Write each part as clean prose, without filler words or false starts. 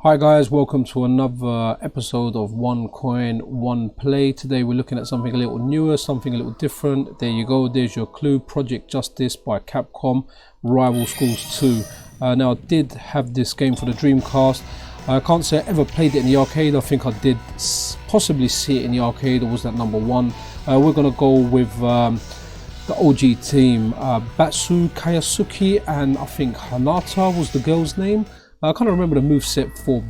Hi guys, welcome to another episode of One Coin, One Play. Today we're looking at something a little newer, something a little different. There you go, there's your clue. Project Justice by Capcom, Rival Schools 2. Now I did have this game for the Dreamcast. I can't say I ever played it in the arcade. I think I did possibly see it in the arcade, or was that number one? We're going to go with the OG team, Batsu, Kayasuki, and I think Hanata was the girl's name. I kind of remember the moveset for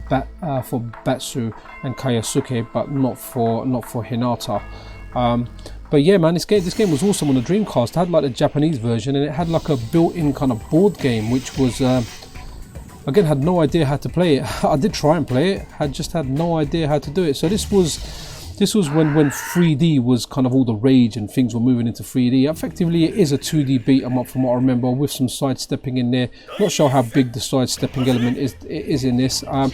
Batsu and Kayasuke, but not for Hinata. But yeah, man, this game was awesome on the Dreamcast. It had like the Japanese version, and it had like a built-in kind of board game, which was again, had no idea how to play it. I did try and play it, had just had no idea how to do it. So this was when 3D was kind of all the rage and things were moving into 3D. Effectively, it is a 2D beat 'em up from what I remember, with some sidestepping in there. Not sure how big the sidestepping element is in this. I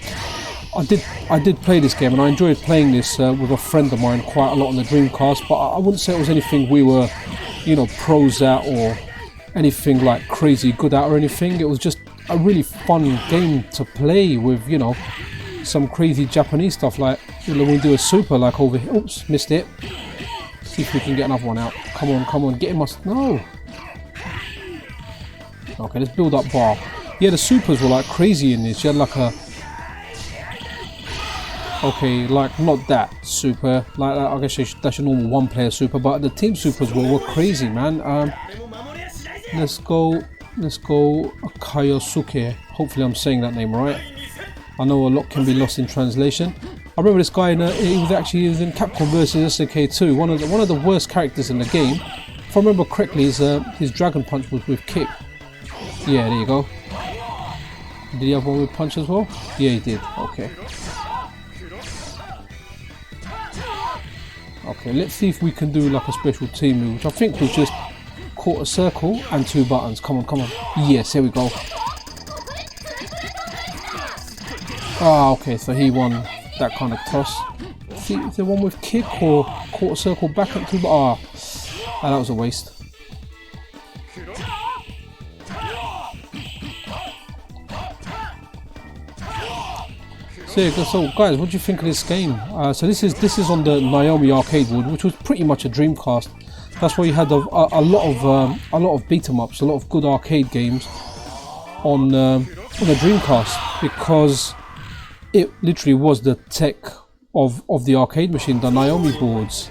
did play this game, and I enjoyed playing this with a friend of mine quite a lot on the Dreamcast. But I wouldn't say it was anything we were, pros at, or anything like crazy good at or anything. It was just a really fun game to play with, some crazy Japanese stuff, like when we do a super like over here. Oops, missed it. See if we can get another one out. Come on, get him. No. Okay, let's build up bar. Yeah, the supers were like crazy in this. You had like a, okay, like not that super, like I guess that's your normal one-player super, but the team supers were crazy, man. Let's go Kayasuke. Hopefully I'm saying that name right. I know a lot can be lost in translation. I remember this guy he was in Capcom vs SNK 2, one of the worst characters in the game. If I remember correctly, his Dragon Punch was with kick. Yeah, there you go. Did he have one with punch as well? Yeah, he did. Okay. Okay, let's see if we can do like a special team move, which I think was just quarter circle and two buttons. Come on. Yes, here we go. Ah, okay, so he won that kind of toss. See, is there one with kick or quarter circle back at two? That was a waste. So guys, what do you think of this game? So this is on the Naomi arcade board, which was pretty much a Dreamcast. That's why you had a lot of beat 'em ups, a lot of good arcade games on the Dreamcast, because it literally was the tech of the arcade machine, the Naomi boards.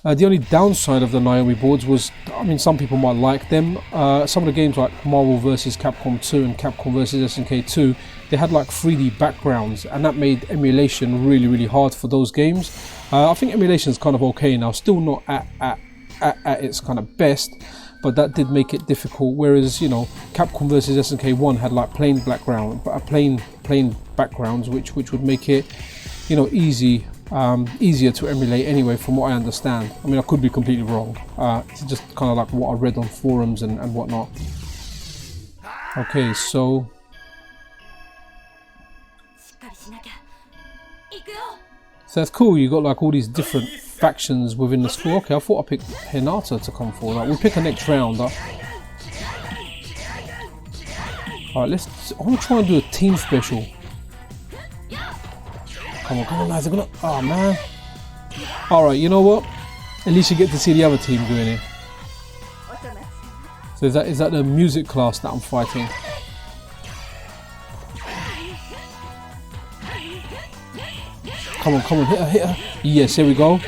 The only downside of the Naomi boards was, I mean, some people might like them. Some of the games like Marvel vs Capcom 2 and Capcom vs SNK 2, they had like 3D backgrounds, and that made emulation really hard for those games. I think emulation is kind of okay now, still not at its kind of best, but that did make it difficult. Whereas Capcom vs SNK 1 had like plain backgrounds, which would make it easier to emulate anyway, from what I understand. I mean, I could be completely wrong. It's just kind of like what I read on forums and whatnot. Okay, so that's cool. You got like all these different factions within the school. Okay, I thought I picked Hinata to come forward. Like, we'll pick a next round up. Alright, I want to try and do a team special. Come on guys, they're gonna, oh man. Alright, you know what? At least you get to see the other team doing it. So is that the music class that I'm fighting? Come on, hit her. Yes, here we go.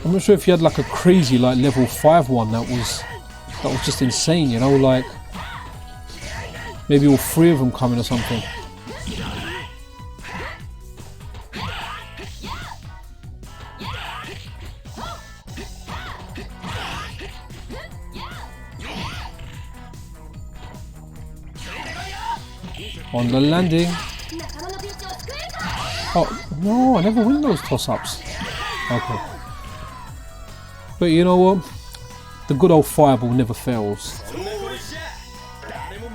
I'm not sure if you had like a crazy like level 5 one that was just insane, like maybe all 3 of them coming or something. On the landing. Oh no, I never win those toss-ups. Okay. But you know what? The good old fireball never fails.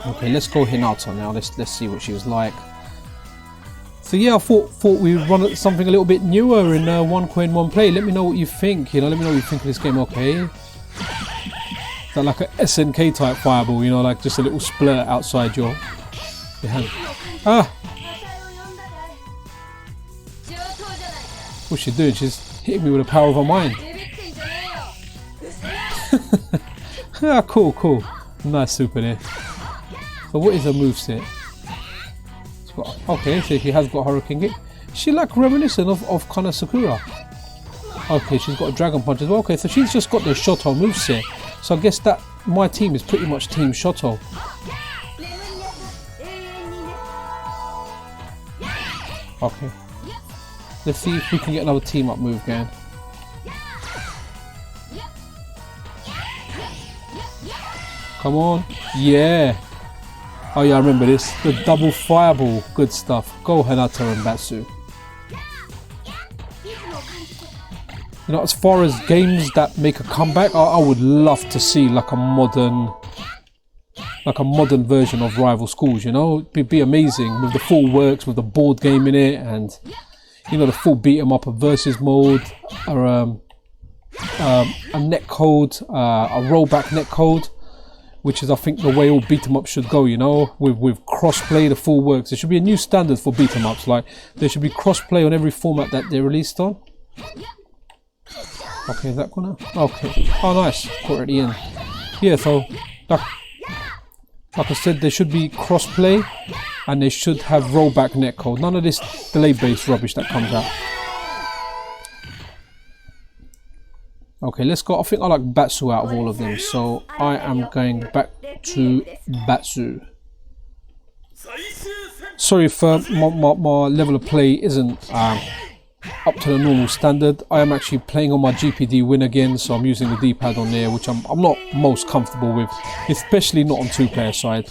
Okay, let's go Hinata now. Let's see what she was like. So yeah, I thought we'd run at something a little bit newer in One Coin, One Play. Let me know what you think. Let me know what you think of this game. Okay. Is that like a SNK type fireball? Like just a little splurt outside your hand. Ah! What's she doing? She's hitting me with the power of her mind. Ah, cool, cool. Nice super there. So what is her moveset? Okay, so she has got Hurricane Kick. She like reminiscent of kind of Sakura. Okay, she's got a Dragon Punch as well. Okay, so she's just got the Shoto moveset. So I guess that my team is pretty much Team Shoto. Okay. Let's see if we can get another team up move going. Come on. Yeah. Oh yeah, I remember this. The double fireball. Good stuff. Go Hinata and Batsu. You know, as far as games that make a comeback, I would love to see like a modern version of Rival Schools, you know? It'd be amazing with the full works, with the board game in it, and you know, the full beat 'em up versus mode, or a netcode, a rollback netcode, which is I think the way all beat 'em up should go, you know, with crossplay, the full works. There should be a new standard for beat 'em ups, like there should be crossplay on every format that they're released on. Okay, is that gonna? Okay. Oh, nice. Caught it at the end. Yeah, so like I said, there should be crossplay, and they should have rollback netcode. None of this delay-based rubbish that comes out. Okay, let's go. I think I like Batsu out of all of them, so I am going back to Batsu. Sorry if my level of play isn't up to the normal standard. I am actually playing on my GPD Win again, so I'm using the D-pad on there, which I'm not most comfortable with, especially not on two-player side.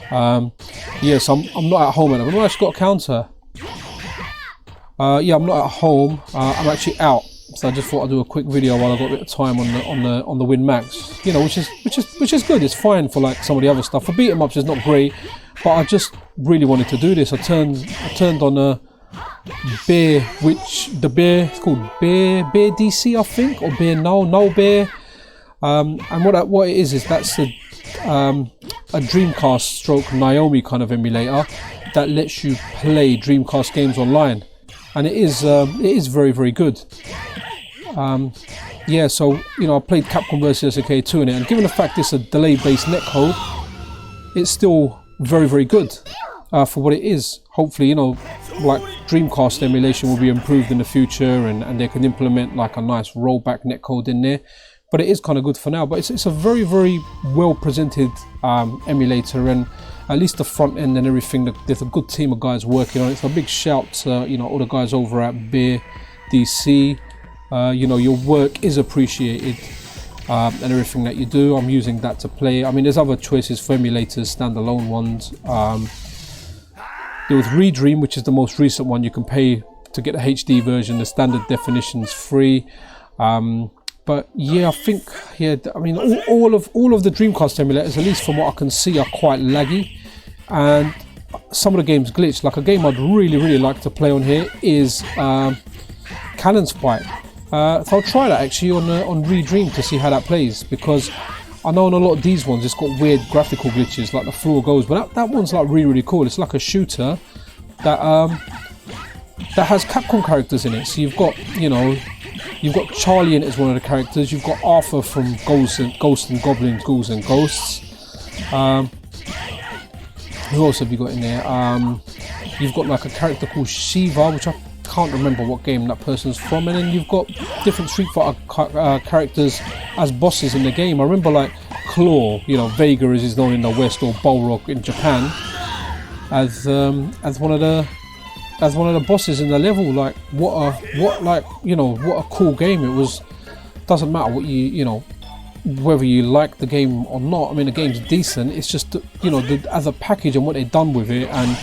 Yeah, so I'm not at home at the moment. I've actually got a counter. Yeah, I'm not at home. I'm actually out. So I just thought I'd do a quick video while I got a bit of time on the Win Max. You know, which is good. It's fine for like some of the other stuff. For beat 'em ups, it's not great, but I just really wanted to do this. I turned on a bear, which the bear it's called bear DC, I think, or bear no bear. And what it is that's a Dreamcast stroke Naomi kind of emulator that lets you play Dreamcast games online, and it is very, very good. Yeah, so you know, I played Capcom vs SNK 2 in it, and given the fact it's a delay-based netcode, it's still very, very good for what it is. Hopefully, you know, like Dreamcast emulation will be improved in the future, and they can implement like a nice rollback netcode in there. But it is kind of good for now. But it's a very, very well presented emulator, and at least the front end and everything, there's a good team of guys working on it. So a big shout to you know, all the guys over at Bear DC. You know, your work is appreciated, and everything that you do. I'm using that to play. I mean, there's other choices for emulators, standalone ones. There was Redream, which is the most recent one. You can pay to get the HD version. The standard definition's free. But yeah, I think, yeah, I mean, all of the Dreamcast emulators, at least from what I can see, are quite laggy, and some of the games glitch. Like a game I'd really like to play on here is Cannon Spike. So I'll try that actually on Redream to see how that plays, because I know on a lot of these ones it's got weird graphical glitches, like the floor goes, but that one's like really cool. It's like a shooter that has Capcom characters in it. So you've got, you know, you've got Charlie in it as one of the characters. You've got Arthur from Ghosts and Goblins, Ghouls and Ghosts. Who else have you got in there? You've got like a character called Shiva, which I can't remember what game that person's from. And then you've got different Street Fighter characters as bosses in the game. I remember like Claw, you know, Vega as is known in the West, or Balrog in Japan, as one of the bosses in the level. Like what a cool game it was. Doesn't matter what you know, whether you like the game or not. I mean, the game's decent. It's just, you know, as a package and what they've done with it, and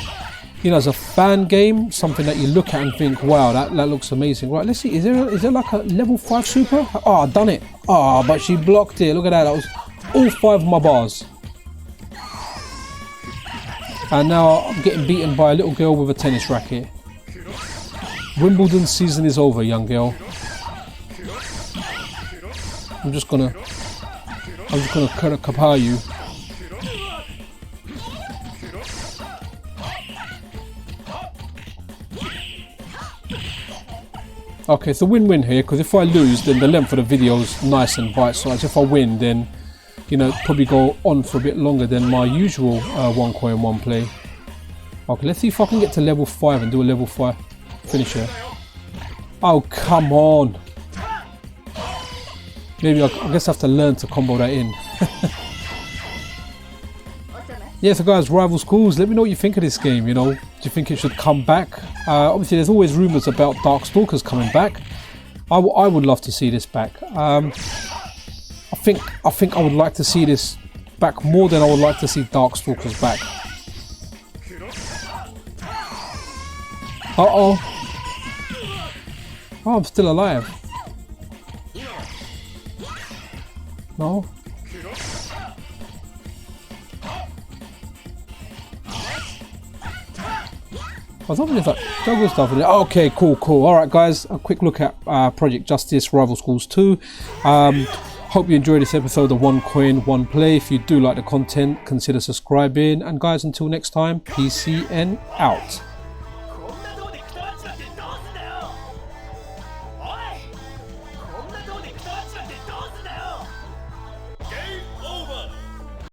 you know, as a fan game, something that you look at and think, wow, that looks amazing. Right, let's see, is there like a level 5 super? Oh, I've done it. Oh, but she blocked it. Look at that. That was all 5 of my bars. And now I'm getting beaten by a little girl with a tennis racket. Wimbledon season is over, young girl. I'm just gonna kappa you. Okay, it's a win-win here, because if I lose, then the length of the video is nice and bite-sized. If I win, then, you know, probably go on for a bit longer than my usual one coin, one play. Okay, let's see if I can get to level 5 and do a level 5 finisher. Oh, come on. Maybe I guess I have to learn to combo that in. Yeah, so guys, Rival Schools, let me know what you think of this game, you know. Do you think it should come back? Obviously, there's always rumours about Darkstalkers coming back. I would love to see this back. I think I would like to see this back more than I would like to see Darkstalkers back. Uh-oh. Oh, I'm still alive. No? I was hoping there's like juggle stuff in there. Oh, okay, cool. Alright guys, a quick look at Project Justice Rival Schools 2. Hope you enjoyed this episode of One Coin, One Play. If you do like the content, consider subscribing. And guys, until next time, PCN out.